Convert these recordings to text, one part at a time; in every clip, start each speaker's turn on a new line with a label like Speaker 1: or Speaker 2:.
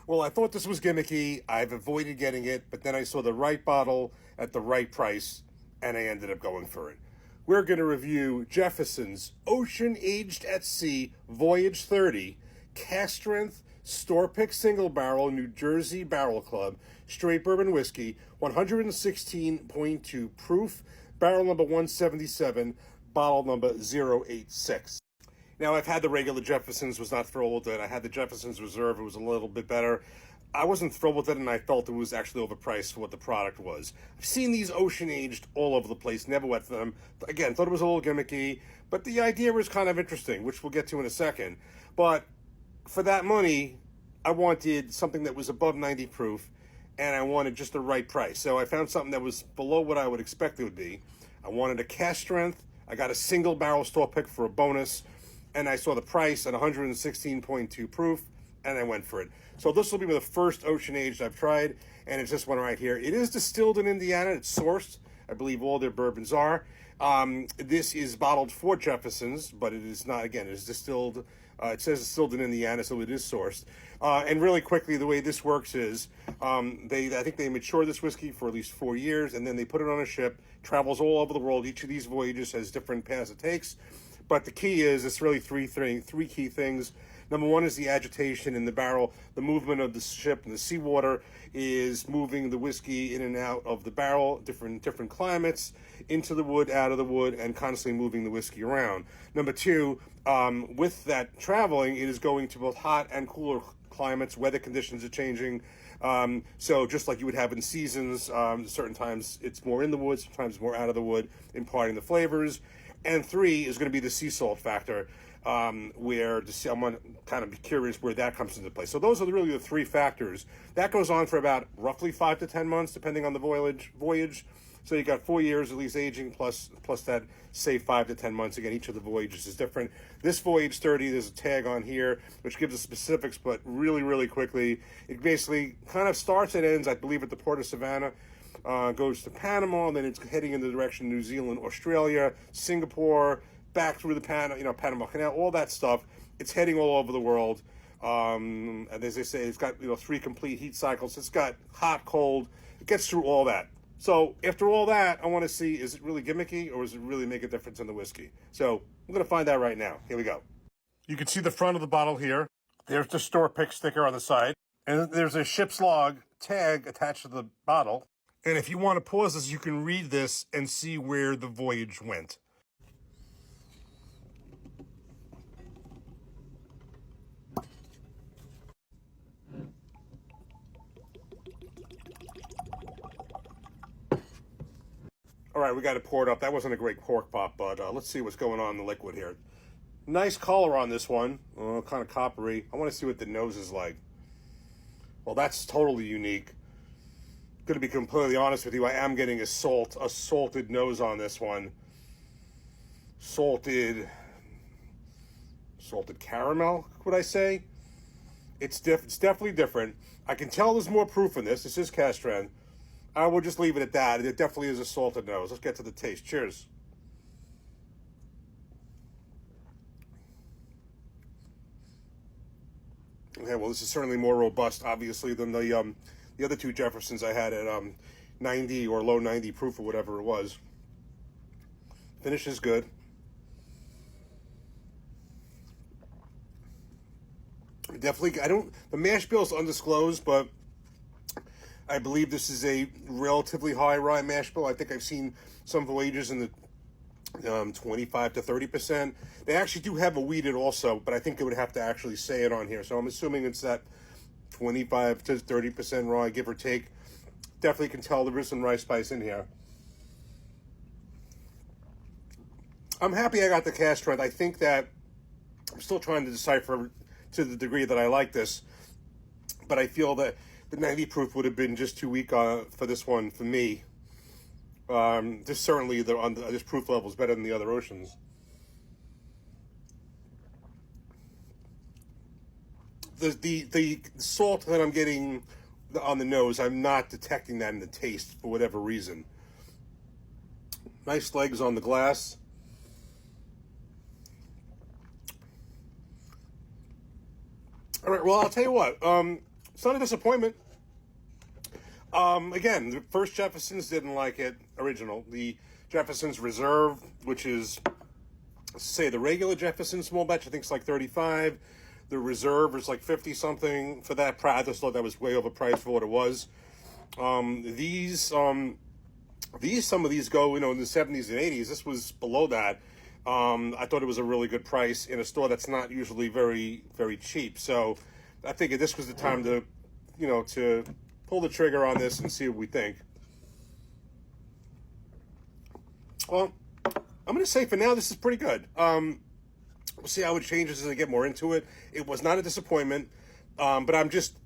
Speaker 1: Well, I thought this was gimmicky. I've avoided getting it, but then I saw the right bottle at the right price, and I ended up going for it. We're going to review Jefferson's Ocean Aged at Sea Voyage 30, Cask Strength, Store Pick Single Barrel, New Jersey Barrel Club, Straight Bourbon Whiskey, 116.2 proof, barrel number 177, bottle number 086. Now, I've had the regular Jefferson's, was not thrilled with it. I had the Jefferson's Reserve, it was a little bit better. I wasn't thrilled with it, and I felt it was actually overpriced for what the product was. I've seen these ocean-aged all over the place, never went for them. Again, thought it was a little gimmicky, but the idea was kind of interesting, which we'll get to in a second. But for that money, I wanted something that was above 90 proof, and I wanted just the right price. So I found something that was below what I would expect it would be. I wanted a cask strength. I got a single barrel store pick for a bonus, and I saw the price at 116.2 proof, and I went for it. So this will be the first ocean aged I've tried, and it's this one right here. It is distilled in Indiana. It's sourced. I believe all their bourbons are. This is bottled for Jefferson's, but it is not, again, it is distilled. It says distilled in Indiana, so it is sourced. And really quickly, the way this works is I think they mature this whiskey for at least 4 years, and then they put it on a ship, travels all over the world. Each of these voyages has different paths it takes. But the key is, it's really three key things. Number one is the agitation in the barrel. The movement of the ship and the seawater is moving the whiskey in and out of the barrel, different climates, into the wood, out of the wood, and constantly moving the whiskey around. Number two, with that traveling, it is going to both hot and cooler climates. Weather conditions are changing. So just like you would have in seasons, certain times it's more in the wood, sometimes more out of the wood, imparting the flavors. And three is going to be the sea salt factor, where I'm kind of curious where that comes into play. So those are really the three factors. That goes on for about roughly 5 to 10 months, depending on the voyage. So you got 4 years at least aging, plus that, say, 5 to 10 months. Again, each of the voyages is different. This Voyage 30, there's a tag on here, which gives the specifics, but really, really quickly, it basically kind of starts and ends, I believe, at the port of Savannah. Goes to Panama, and then it's heading in the direction of New Zealand, Australia, Singapore, back through the Panama Canal, all that stuff. It's heading all over the world. And as they say, it's got 3 complete heat cycles. It's got hot, cold. It gets through all that. So after all that, I want to see, is it really gimmicky, or does it really make a difference in the whiskey? So I'm going to find out right now. Here we go. You can see the front of the bottle here. There's the store pick sticker on the side, and there's a ship's log tag attached to the bottle. And if you want to pause this, you can read this and see where the voyage went. All right, we got it poured up. That wasn't a great cork pop, but let's see what's going on in the liquid here. Nice color on this one, kind of coppery. I want to see what the nose is like. Well, that's totally unique. Going to be completely honest with you, I am getting a salted nose on this one. Salted caramel, would I say? It's definitely different. I can tell there's more proof in this. This is cask strength. I will just leave it at that. It definitely is a salted nose. Let's get to the taste. Cheers. Okay, well, this is certainly more robust, obviously, than the other two Jeffersons I had at 90 or low 90 proof or whatever it was. Finish is good. Definitely, the mash bill is undisclosed, but I believe this is a relatively high rye mash bill. I think I've seen some voyages in the 25 to 30%. They actually do have a wheated also, but I think they would have to actually say it on here. So I'm assuming it's that 25 to 30% rye, give or take. Definitely can tell there is some rye spice in here. I'm happy I got the cask strength. I think that I'm still trying to decipher to the degree that I like this, but I feel that the 90 proof would have been just too weak for this one for me. This certainly this proof level is better than the other oceans. The salt that I'm getting on the nose, I'm not detecting that in the taste for whatever reason. Nice legs on the glass. All right, well, I'll tell you what. it's not a disappointment. Again, the first Jefferson's didn't like it original. The Jefferson'S Reserve, which is, say, the regular Jefferson small batch, I think it's like 35. The Reserve is like 50 something for that. I just thought that was way overpriced for what it was. Some of these go, in the 70s and 80s. This was below that. I thought it was a really good price in a store that's not usually very, very cheap. So I figured this was the time to, to pull the trigger on this and see what we think. Well, I'm going to say for now, this is pretty good. We'll see how it changes as I get more into it. It was not a disappointment, but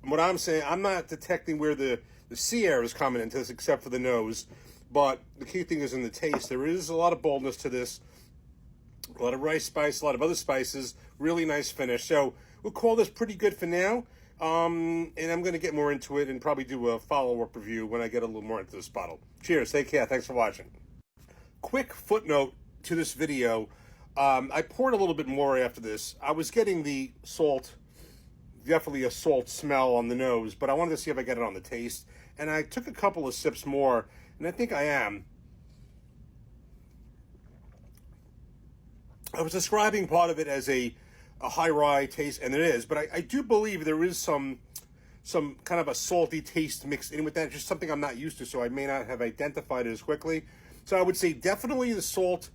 Speaker 1: what I'm saying, I'm not detecting where the sea air is coming into this except for the nose. But the key thing is in the taste. There is a lot of boldness to this, a lot of rice spice, a lot of other spices, really nice finish. So we'll call this pretty good for now. And I'm going to get more into it and probably do a follow-up review when I get a little more into this bottle. Cheers. Take care. Thanks for watching. Quick footnote to this video. I poured a little bit more after this. I was getting the salt, definitely a salt smell on the nose, but I wanted to see if I get it on the taste. And I took a couple of sips more, and I think I am. I was describing part of it as a high rye taste, and it is, but I do believe there is some kind of a salty taste mixed in with that, just something I'm not used to, so I may not have identified it as quickly. So I would say definitely the salt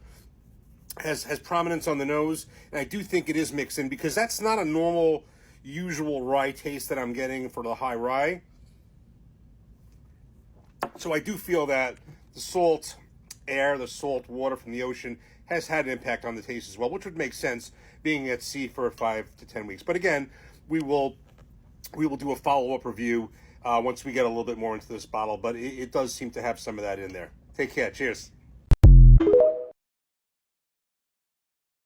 Speaker 1: has prominence on the nose, and I do think it is mixed in, because that's not a normal, usual rye taste that I'm getting for the high rye. So I do feel that the salt air, the salt water from the ocean has had an impact on the taste as well, which would make sense being at sea for 5 to 10 weeks. But again, we will do a follow-up review once we get a little bit more into this bottle, but it does seem to have some of that in there. Take care. Cheers.